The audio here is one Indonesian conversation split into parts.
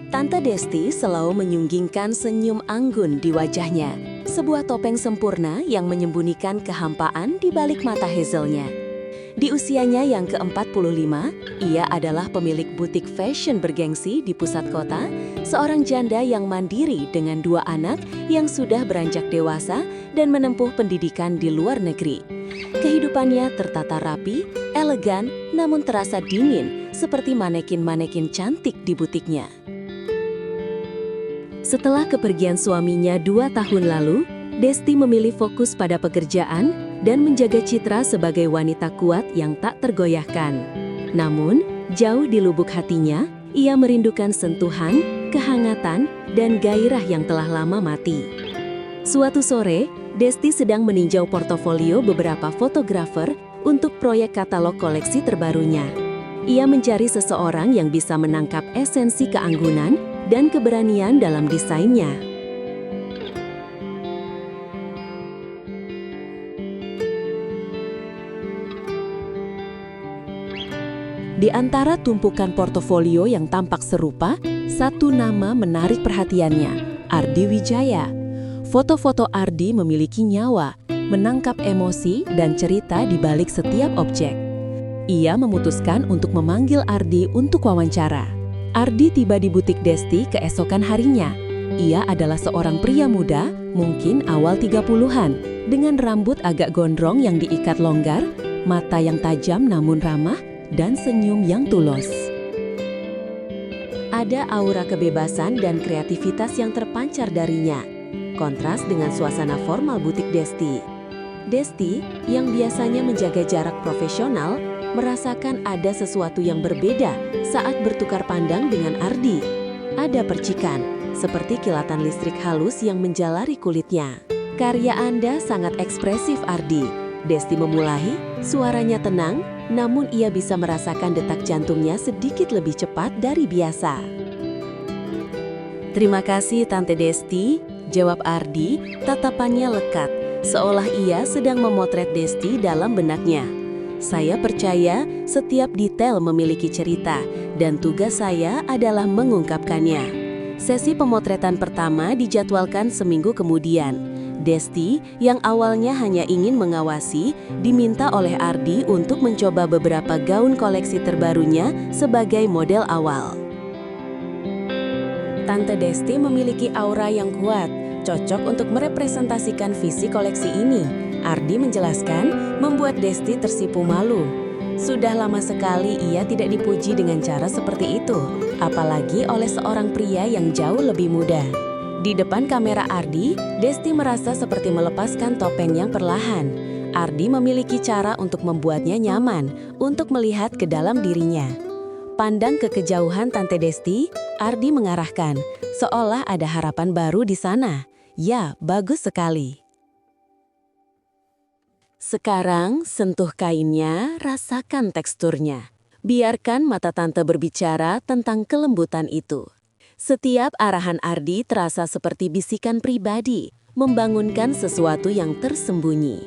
Tante Desti selalu menyunggingkan senyum anggun di wajahnya, sebuah topeng sempurna yang menyembunyikan kehampaan di balik mata Hazelnya. Di usianya yang ke-45, ia adalah pemilik butik fashion bergengsi di pusat kota, seorang janda yang mandiri dengan 2 anak yang sudah beranjak dewasa dan menempuh pendidikan di luar negeri. Kehidupannya tertata rapi, elegan, namun terasa dingin, seperti manekin-manekin cantik di butiknya. Setelah kepergian suaminya 2 tahun lalu, Desti memilih fokus pada pekerjaan dan menjaga citra sebagai wanita kuat yang tak tergoyahkan. Namun, jauh di lubuk hatinya, ia merindukan sentuhan, kehangatan, dan gairah yang telah lama mati. Suatu sore, Desti sedang meninjau portofolio beberapa fotografer untuk proyek katalog koleksi terbarunya. Ia mencari seseorang yang bisa menangkap esensi keanggunan dan keberanian dalam desainnya. Di antara tumpukan portofolio yang tampak serupa, satu nama menarik perhatiannya, Ardi Wijaya. Foto-foto Ardi memiliki nyawa, menangkap emosi dan cerita di balik setiap objek. Ia memutuskan untuk memanggil Ardi untuk wawancara. Ardi tiba di butik Desti keesokan harinya. Ia adalah seorang pria muda, mungkin awal 30-an, dengan rambut agak gondrong yang diikat longgar, mata yang tajam namun ramah, dan senyum yang tulus. Ada aura kebebasan dan kreativitas yang terpancar darinya, kontras dengan suasana formal butik Desti. Desti, yang biasanya menjaga jarak profesional, merasakan ada sesuatu yang berbeda saat bertukar pandang dengan Ardi. Ada percikan, seperti kilatan listrik halus yang menjalari kulitnya. "Karya Anda sangat ekspresif, Ardi," Desti memulai, suaranya tenang, namun ia bisa merasakan detak jantungnya sedikit lebih cepat dari biasa. "Terima kasih, Tante Desti," jawab Ardi, tatapannya lekat, seolah ia sedang memotret Desti dalam benaknya. "Saya percaya setiap detail memiliki cerita, dan tugas saya adalah mengungkapkannya." Sesi pemotretan pertama dijadwalkan seminggu kemudian. Desti, yang awalnya hanya ingin mengawasi, diminta oleh Ardi untuk mencoba beberapa gaun koleksi terbarunya sebagai model awal. Tante Desti memiliki aura yang kuat, cocok untuk merepresentasikan visi koleksi ini, Ardi menjelaskan, membuat Desti tersipu malu. Sudah lama sekali ia tidak dipuji dengan cara seperti itu, apalagi oleh seorang pria yang jauh lebih muda. Di depan kamera Ardi, Desti merasa seperti melepaskan topeng yang perlahan. Ardi memiliki cara untuk membuatnya nyaman, untuk melihat ke dalam dirinya. Pandang ke kejauhan Tante Desti, Ardi mengarahkan, seolah ada harapan baru di sana. "Ya, bagus sekali." "Sekarang sentuh kainnya, rasakan teksturnya. Biarkan mata Tante berbicara tentang kelembutan itu." Setiap arahan Ardi terasa seperti bisikan pribadi, membangunkan sesuatu yang tersembunyi.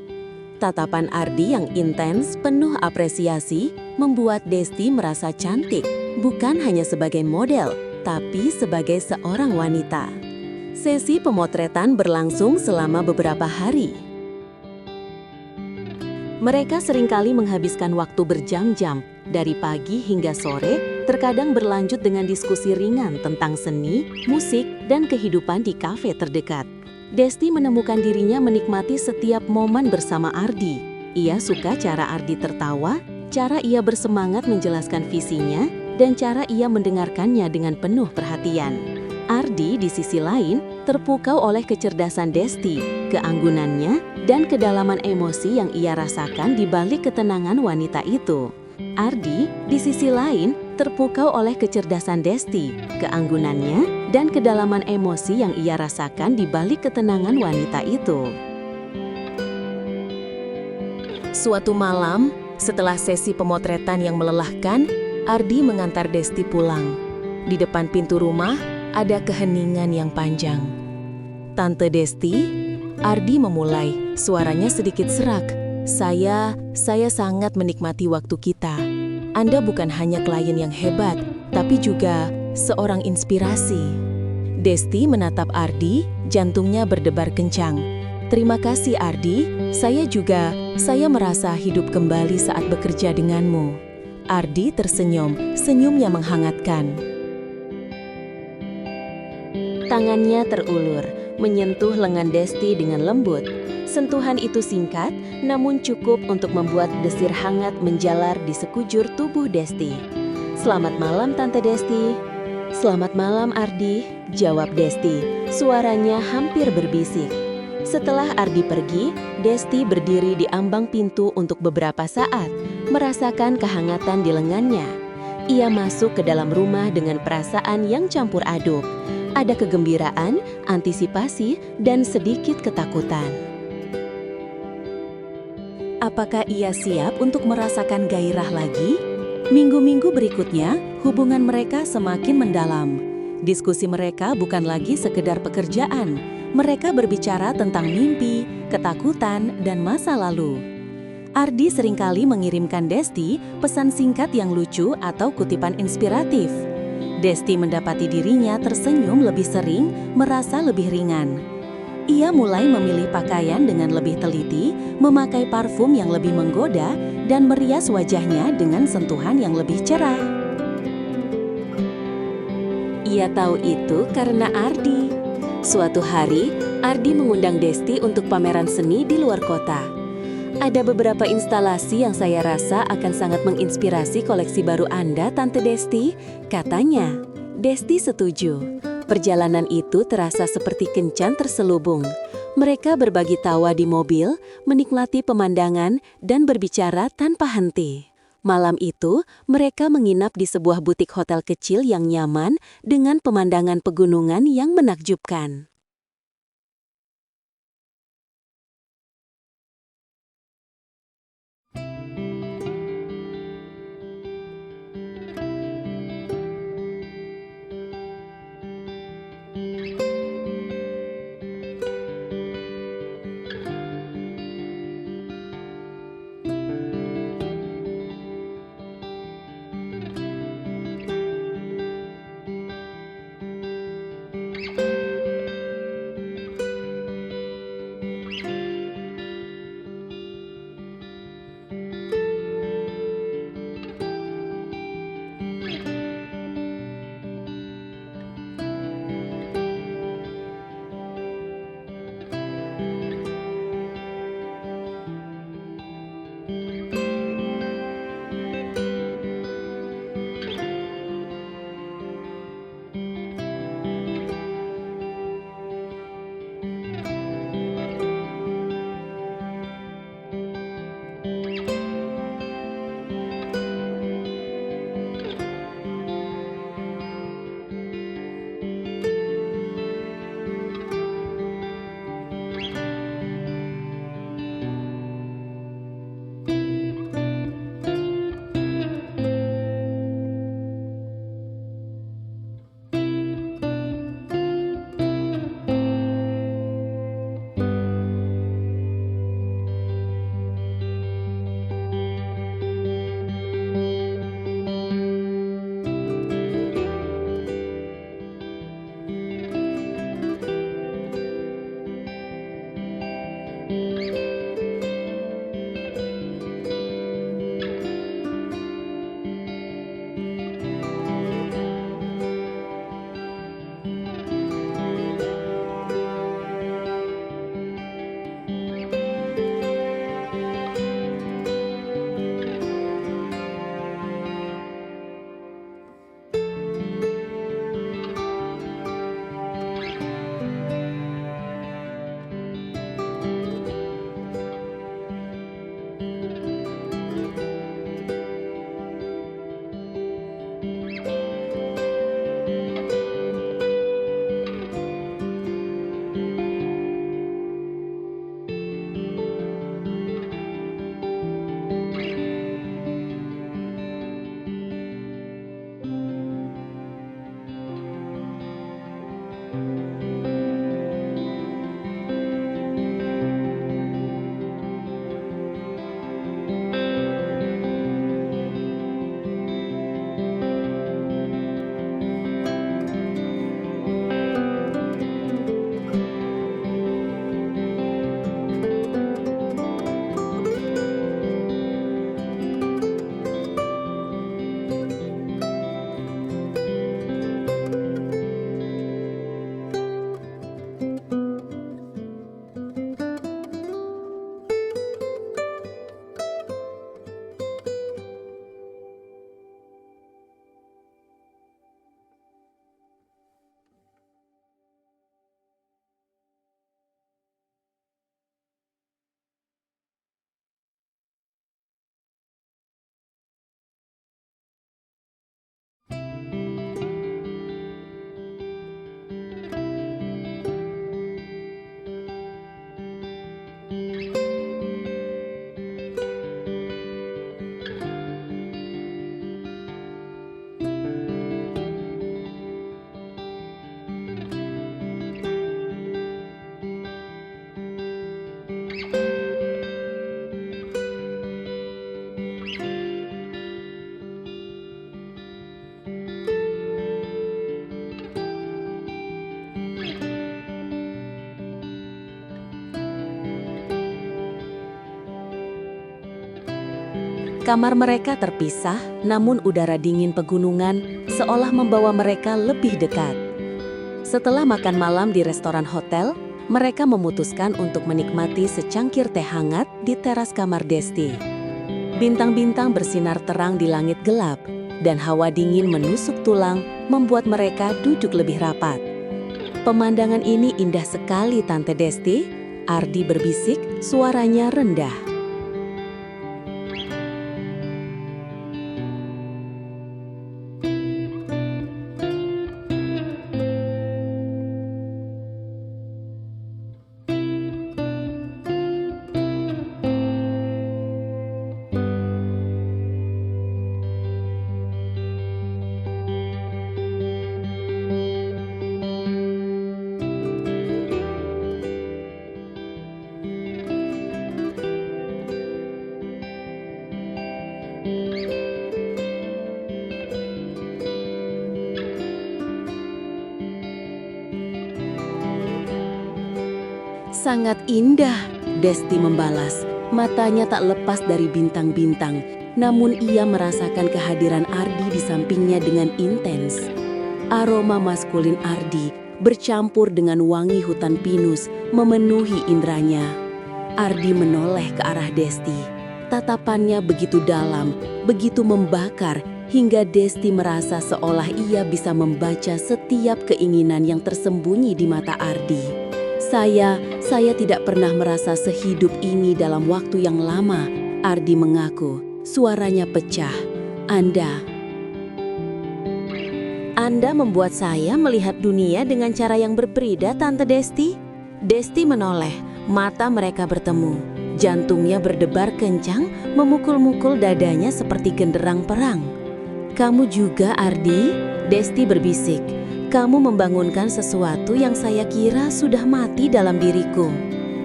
Tatapan Ardi yang intens, penuh apresiasi, membuat Desti merasa cantik, bukan hanya sebagai model, tapi sebagai seorang wanita. Sesi pemotretan berlangsung selama beberapa hari. Mereka seringkali menghabiskan waktu berjam-jam, dari pagi hingga sore, terkadang berlanjut dengan diskusi ringan tentang seni, musik, dan kehidupan di kafe terdekat. Desti menemukan dirinya menikmati setiap momen bersama Ardi. Ia suka cara Ardi tertawa, cara ia bersemangat menjelaskan visinya, dan cara ia mendengarkannya dengan penuh perhatian. Ardi di sisi lain terpukau oleh kecerdasan Desti, keanggunannya, dan kedalaman emosi yang ia rasakan di balik ketenangan wanita itu. Ardi di sisi lain terpukau oleh kecerdasan Desti, keanggunannya, dan kedalaman emosi yang ia rasakan di balik ketenangan wanita itu. Suatu malam, setelah sesi pemotretan yang melelahkan, Ardi mengantar Desti pulang. Di depan pintu rumah, ada keheningan yang panjang. "Tante Desti," Ardi memulai, suaranya sedikit serak. Saya sangat menikmati waktu kita. Anda bukan hanya klien yang hebat, tapi juga seorang inspirasi. Desti menatap Ardi, jantungnya berdebar kencang. Terima kasih Ardi, saya merasa hidup kembali saat bekerja denganmu. Ardi tersenyum, senyumnya menghangatkan. Tangannya terulur, menyentuh lengan Desti dengan lembut. Sentuhan itu singkat, namun cukup untuk membuat desir hangat menjalar di sekujur tubuh Desti. Selamat malam Tante Desti. Selamat malam Ardi, jawab Desti. Suaranya hampir berbisik. Setelah Ardi pergi, Desti berdiri di ambang pintu untuk beberapa saat, merasakan kehangatan di lengannya. Ia masuk ke dalam rumah dengan perasaan yang campur aduk. Ada kegembiraan, antisipasi, dan sedikit ketakutan. Apakah ia siap untuk merasakan gairah lagi? Minggu-minggu berikutnya, hubungan mereka semakin mendalam. Diskusi mereka bukan lagi sekedar pekerjaan. Mereka berbicara tentang mimpi, ketakutan, dan masa lalu. Ardi seringkali mengirimkan Desti pesan singkat yang lucu atau kutipan inspiratif. Desti mendapati dirinya tersenyum lebih sering, merasa lebih ringan. Ia mulai memilih pakaian dengan lebih teliti, memakai parfum yang lebih menggoda, dan merias wajahnya dengan sentuhan yang lebih cerah. Ia tahu itu karena Ardi. Suatu hari, Ardi mengundang Desti untuk pameran seni di luar kota. Ada beberapa instalasi yang saya rasa akan sangat menginspirasi koleksi baru Anda, Tante Desti, katanya. Desti setuju. Perjalanan itu terasa seperti kencan terselubung. Mereka berbagi tawa di mobil, menikmati pemandangan, dan berbicara tanpa henti. Malam itu, mereka menginap di sebuah butik hotel kecil yang nyaman dengan pemandangan pegunungan yang menakjubkan. Kamar mereka terpisah, namun udara dingin pegunungan seolah membawa mereka lebih dekat. Setelah makan malam di restoran hotel, mereka memutuskan untuk menikmati secangkir teh hangat di teras kamar Desti. Bintang-bintang bersinar terang di langit gelap, dan hawa dingin menusuk tulang membuat mereka duduk lebih rapat. Pemandangan ini indah sekali, Tante Desti, Ardi berbisik, suaranya rendah. Sangat indah, Desti membalas. Matanya tak lepas dari bintang-bintang, namun ia merasakan kehadiran Ardi di sampingnya dengan intens. Aroma maskulin Ardi bercampur dengan wangi hutan pinus memenuhi indranya. Ardi menoleh ke arah Desti. Tatapannya begitu dalam, begitu membakar, hingga Desti merasa seolah ia bisa membaca setiap keinginan yang tersembunyi di mata Ardi. Saya tidak pernah merasa sehidup ini dalam waktu yang lama, Ardi mengaku. Suaranya pecah. Anda membuat saya melihat dunia dengan cara yang berbeda, Tante Desti. Desti menoleh, mata mereka bertemu. Jantungnya berdebar kencang, memukul-mukul dadanya seperti genderang perang. Kamu juga, Ardi? Desti berbisik. Kamu membangunkan sesuatu yang saya kira sudah mati dalam diriku.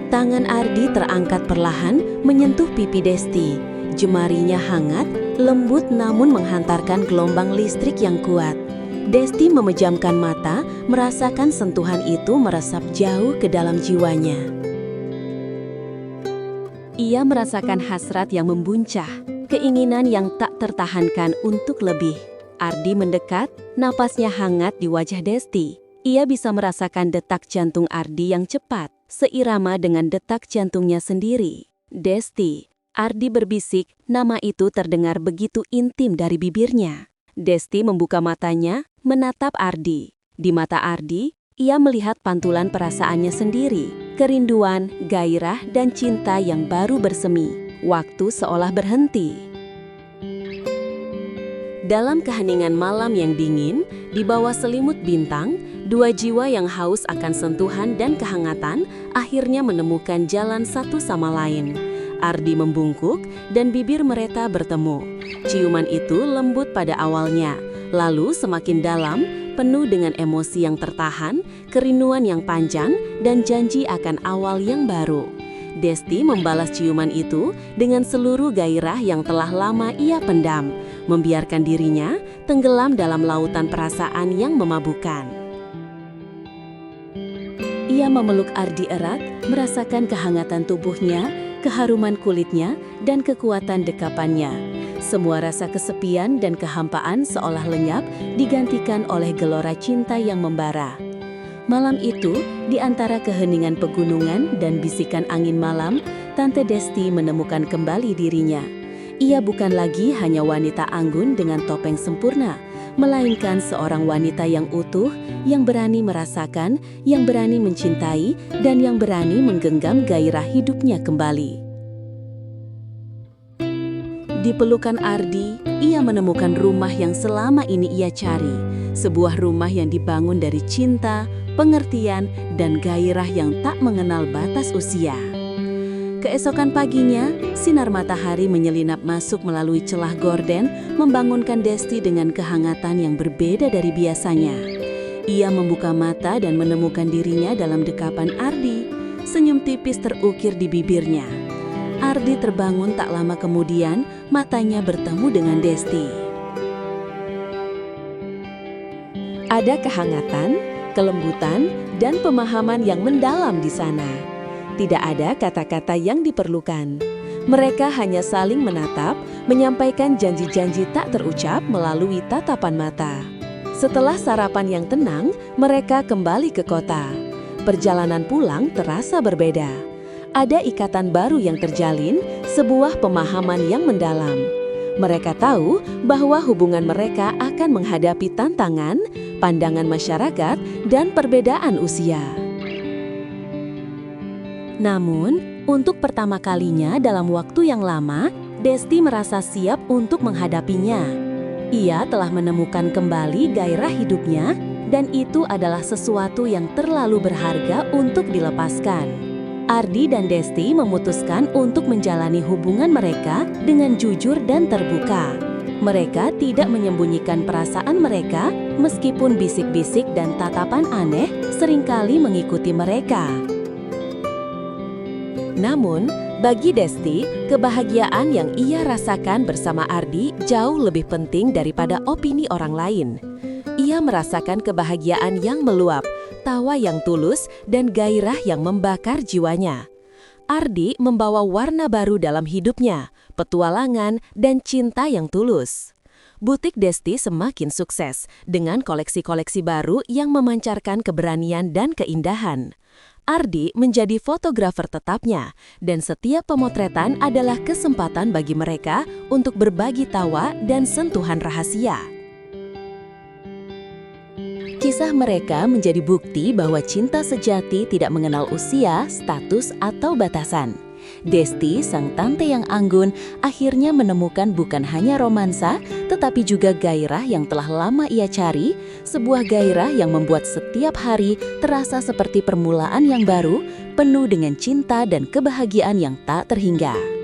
Tangan Ardi terangkat perlahan menyentuh pipi Desti. Jemarinya hangat, lembut namun menghantarkan gelombang listrik yang kuat. Desti memejamkan mata, merasakan sentuhan itu meresap jauh ke dalam jiwanya. Ia merasakan hasrat yang membuncah, keinginan yang tak tertahankan untuk lebih. Ardi mendekat, napasnya hangat di wajah Desti. Ia bisa merasakan detak jantung Ardi yang cepat, seirama dengan detak jantungnya sendiri. Desti, Ardi berbisik, nama itu terdengar begitu intim dari bibirnya. Desti membuka matanya, menatap Ardi. Di mata Ardi, ia melihat pantulan perasaannya sendiri. Kerinduan, gairah, dan cinta yang baru bersemi. Waktu seolah berhenti. Dalam keheningan malam yang dingin, di bawah selimut bintang, dua jiwa yang haus akan sentuhan dan kehangatan akhirnya menemukan jalan satu sama lain. Ardi membungkuk dan bibir mereka bertemu. Ciuman itu lembut pada awalnya, lalu semakin dalam, penuh dengan emosi yang tertahan, kerinduan yang panjang, dan janji akan awal yang baru. Desti membalas ciuman itu dengan seluruh gairah yang telah lama ia pendam, membiarkan dirinya tenggelam dalam lautan perasaan yang memabukkan. Ia memeluk Ardi erat, merasakan kehangatan tubuhnya, keharuman kulitnya, dan kekuatan dekapannya. Semua rasa kesepian dan kehampaan seolah lenyap, digantikan oleh gelora cinta yang membara. Malam itu, di antara keheningan pegunungan dan bisikan angin malam, Tante Desti menemukan kembali dirinya. Ia bukan lagi hanya wanita anggun dengan topeng sempurna, melainkan seorang wanita yang utuh, yang berani merasakan, yang berani mencintai, dan yang berani menggenggam gairah hidupnya kembali. Di pelukan Ardi, ia menemukan rumah yang selama ini ia cari. Sebuah rumah yang dibangun dari cinta, pengertian, dan gairah yang tak mengenal batas usia. Keesokan paginya, sinar matahari menyelinap masuk melalui celah gorden, membangunkan Desti dengan kehangatan yang berbeda dari biasanya. Ia membuka mata dan menemukan dirinya dalam dekapan Ardi. Senyum tipis terukir di bibirnya. Ardi terbangun tak lama kemudian, matanya bertemu dengan Desti. Ada kehangatan, kelembutan, dan pemahaman yang mendalam di sana. Tidak ada kata-kata yang diperlukan. Mereka hanya saling menatap, menyampaikan janji-janji tak terucap melalui tatapan mata. Setelah sarapan yang tenang, mereka kembali ke kota. Perjalanan pulang terasa berbeda. Ada ikatan baru yang terjalin, sebuah pemahaman yang mendalam. Mereka tahu bahwa hubungan mereka akan menghadapi tantangan, pandangan masyarakat, dan perbedaan usia. Namun, untuk pertama kalinya dalam waktu yang lama, Desti merasa siap untuk menghadapinya. Ia telah menemukan kembali gairah hidupnya, dan itu adalah sesuatu yang terlalu berharga untuk dilepaskan. Ardi dan Desti memutuskan untuk menjalani hubungan mereka dengan jujur dan terbuka. Mereka tidak menyembunyikan perasaan mereka, meskipun bisik-bisik dan tatapan aneh seringkali mengikuti mereka. Namun, bagi Desti, kebahagiaan yang ia rasakan bersama Ardi jauh lebih penting daripada opini orang lain. Ia merasakan kebahagiaan yang meluap, tawa yang tulus, dan gairah yang membakar jiwanya. Ardi membawa warna baru dalam hidupnya, petualangan, dan cinta yang tulus. Butik Desti semakin sukses dengan koleksi-koleksi baru yang memancarkan keberanian dan keindahan. Ardi menjadi fotografer tetapnya, dan setiap pemotretan adalah kesempatan bagi mereka untuk berbagi tawa dan sentuhan rahasia. Kisah mereka menjadi bukti bahwa cinta sejati tidak mengenal usia, status, atau batasan. Desti, sang tante yang anggun, akhirnya menemukan bukan hanya romansa, tetapi juga gairah yang telah lama ia cari, sebuah gairah yang membuat setiap hari terasa seperti permulaan yang baru, penuh dengan cinta dan kebahagiaan yang tak terhingga.